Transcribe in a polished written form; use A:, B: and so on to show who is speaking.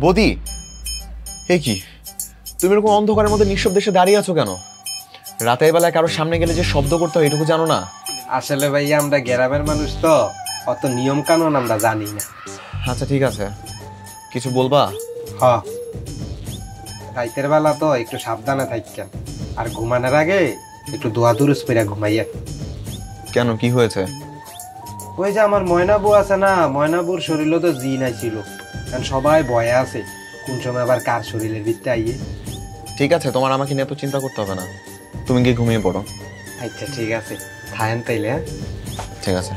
A: বদি, এ কি তুমি এরকম অন্ধকারের মধ্যে নিঃশব্দে এসে দাঁড়িয়ে আছো কেন? রাতের বেলায় কারোর সামনে গেলে যে শব্দ করতে হয় এটুকু জানো না?
B: আসলে ভাই আমরা গ্রামের মানুষ তো, অত নিয়ম কানুন আমরা জানি না।
A: আচ্ছা ঠিক আছে, কিছু বলবা?
B: হ, রাতের বেলা তো একটু সাবধানে থাকেন, আর ঘুমানোর আগে একটু দোয়া দুরুস করে ঘুমাইয়া।
A: কেন, কি হয়েছে?
B: ওই যে আমার ময়নাবু আছে না, ময়নাবুর শরীরও তো জিন আইছিল, কারণ সবাই ভয়ে আছে কোন সময় আবার কার শরীরের ভিতরে আইয়ে।
A: ঠিক আছে, তোমার আমাকে নিয়ে এত চিন্তা করতে হবে না, তুমি গিয়ে ঘুমিয়ে পড়ো।
B: আচ্ছা ঠিক আছে, থাকেন তাইলে।
A: ঠিক আছে।